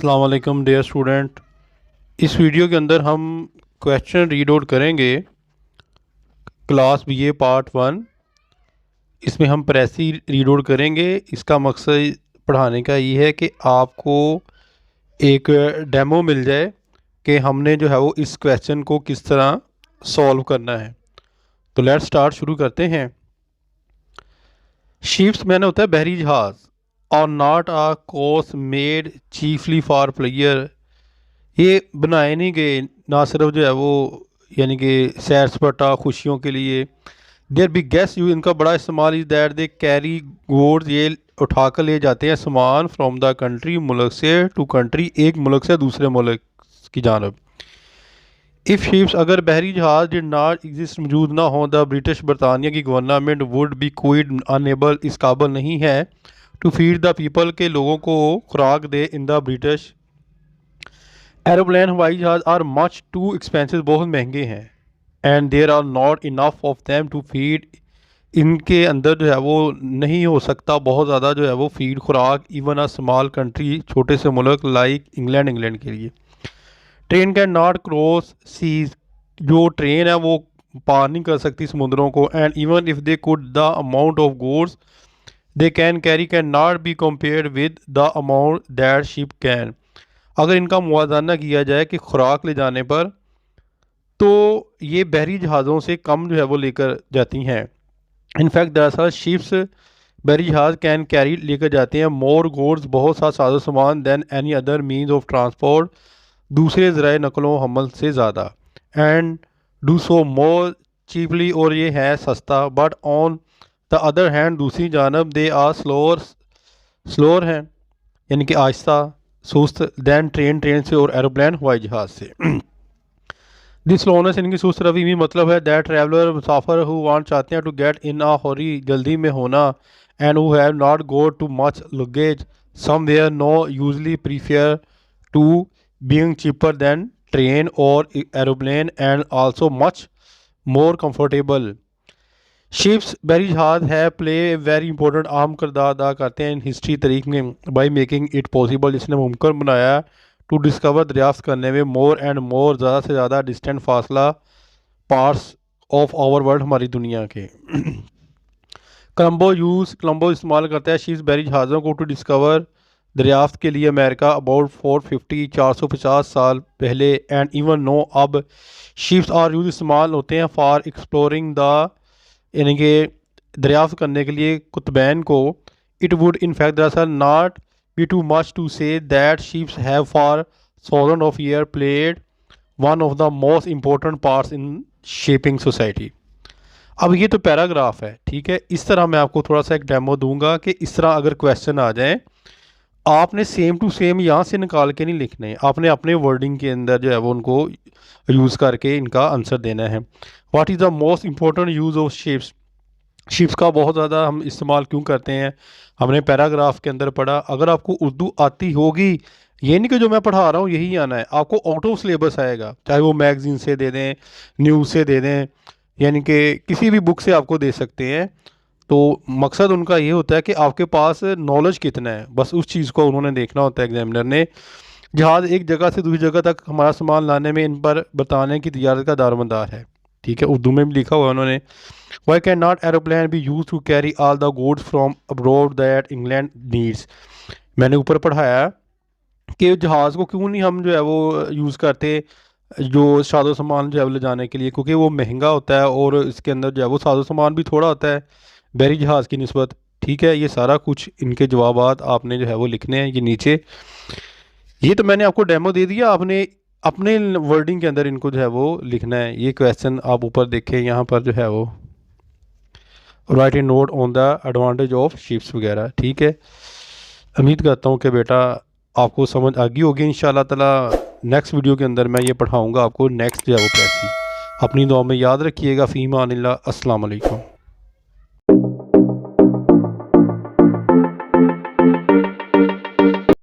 अस्सलाम वालेकुम dear student. इस वीडियो के अंदर हम क्वेश्चन रीड आउट करेंगे क्लास बीए पार्ट 1। इसमें हम प्रेसी रीड आउट करेंगे। इसका मकसद पढ़ाने का ये है कि आपको एक डेमो मिल जाए कि हमने जो है वो इस क्वेश्चन को किस तरह सॉल्व करना है। तो लेट्स स्टार्ट, शुरू करते हैं। शिप्स मैंने होता है बहरी जहाज़, और not of course made chiefly for player. ये बनाए नहीं गए ना सिर्फ जो है वो यानी कि सैर सपाटा खुशियों के लिए। देयर बिग गेस्ट यू, इनका बड़ा इस्तेमाल is that they carry goods, ये उठा कर ले जाते हैं सामान फ्रॉम द कंट्री, मुल्क से, टू कंट्री, एक मुल्क से दूसरे मुल्क की जानब। इफ़ शिप्स, अगर बहरी जहाज़ डिड नॉट एग्जिस्ट, मौजूद ना हो, द ब्रिटिश बरतानिया की government would be quite unable, इस काबल नहीं है, टू फीड द पीपल, के लोगों को खुराक दे, इन द ब्रिटिश। एरोप्लेन, हवाई जहाज़, आर मच टू एक्सपेंसिव, बहुत महंगे हैं। And there are not enough of them to feed, इनके अंदर जो है वो नहीं हो सकता बहुत ज़्यादा जो है वो फीड खुराक, इवन अ स्मॉल कंट्री, छोटे से मुल्क लाइक इंग्लैंड के लिए। Train can not cross seas, जो ट्रेन है वो पार नहीं कर सकती समुद्रों को। And even if they could, the amount of goods they can carry can not be compared with the amount that ship can. अगर इनका मुआवजा किया जाए कि खुराक ले जाने पर, तो ये बहरी जहाज़ों से कम जो है वो लेकर जाती हैं। इनफैक्ट दरअसल शिप्स, बहरी जहाज़, कैन कैरी, लेकर जाते हैं, मोर गुड्स, बहुत सा साजो सामान, than any other means of transport, दूसरे ज़राए नकलो हमल से ज़्यादा। And do so more cheaply, और ये है सस्ता। But on the other hand, दूसरी जानब, दे आर स्लोअर हैं, यानी कि आहिस्ता, सुस्त, दैन ट्रेन से, और एरोप्लेन, हवाई जहाज़ से। दिस स्लोनेस, इनकी सुस्त रवि में मतलब है दैट ट्रैवलर, मुसाफर, हु वांट, चाहते हैं, टू गेट इन आ हरी, जल्दी में होना, and who have not got too much luggage somewhere, no usually prefer to being cheaper than train और aeroplane, and also much more comfortable. Ships, बहरी जहाज़ है play very important, अहम किरदार अदा करते हैं इन हिस्ट्री, तारीख में, बाई मेकिंग इट पॉसिबल, जिसने मुमकिन बनाया टू डिस्कवर, दरियाफ्त करने में, मोर एंड मोर, ज़्यादा से ज़्यादा, डिस्टेंट फासला, पार्ट्स ऑफ आवर वर्ल्ड, हमारी दुनिया के। कोलंबो इस्तेमाल करता है शिप्स, बहरी जहाज़ों को, टू डिस्कवर, दरियाफ्त के लिए, अमेरिका, अबाउट 450 450 साल पहले। एंड इवन नो, अब शिप्स आर यूज, इस्तेमाल होते हैं, फॉर एक्सप्लोरिंग द, यानी कि दरियाफ्त करने के लिए, कुतबैन को। इट वुड इन फैक्ट दरअसल not be too much to say that ships have for thousand of year played one of the most important parts in shaping society. अब ये तो पैराग्राफ है, ठीक है। इस तरह मैं आपको थोड़ा सा एक डेमो दूंगा कि इस तरह अगर क्वेश्चन आ जाए, आपने सेम टू सेम यहाँ से निकाल के नहीं लिखने, आपने अपने वर्डिंग के अंदर जो है वो उनको यूज़ करके इनका आंसर देना है। What is the most important use of ships, ships का बहुत ज़्यादा हम इस्तेमाल क्यों करते हैं, हमने पैराग्राफ के अंदर पढ़ा। अगर आपको उर्दू आती होगी, ये नहीं कि जो मैं पढ़ा रहा हूँ यही आना है, आपको आउट ऑफ सिलेबस आएगा, चाहे वो मैगजीन से दे दें, न्यूज़ से दे दें, यानी कि किसी भी बुक से आपको दे सकते हैं। तो मकसद उनका ये होता है कि आपके पास नॉलेज कितना है, बस उस चीज़ को उन्होंने देखना होता है एग्जामिनर ने। जहाज़ एक जगह से दूसरी जगह तक हमारा सामान लाने में इन पर बरताने की तिजारत का दारोमदार है, ठीक है। उर्दू में भी लिखा हुआ है उन्होंने। Why can not aeroplane be use to carry all the goods from abroad that England needs, मैंने ऊपर पढ़ाया कि जहाज़ को क्यों नहीं हम जो है वो यूज़ करते जो साजो सामान जो है वो ले जाने के लिए, क्योंकि वो महंगा होता है और इसके अंदर जो है वो साजो सामान भी थोड़ा होता है बहरी जहाज़ की निस्बत, ठीक है। ये सारा कुछ इनके जवाबात आपने जो है वो लिखने हैं ये नीचे। ये तो मैंने आपको डेमो दे दिया, आपने अपने वर्डिंग के अंदर इनको जो है वो लिखना है। ये क्वेश्चन आप ऊपर देखें, यहाँ पर जो है वो right A note on the advantage of ships वगैरह, ठीक है। उम्मीद करता हूँ कि बेटा आपको समझ आ गई होगी इंशाल्लाह ताला। नेक्स्ट वीडियो के अंदर मैं ये पढ़ाऊँगा आपको नेक्स्ट जो है वो प्रेसी। अपनी दुआ में याद रखिएगा। फ़ीमा अनिल्लाह, अस्सलाम वालेकुम।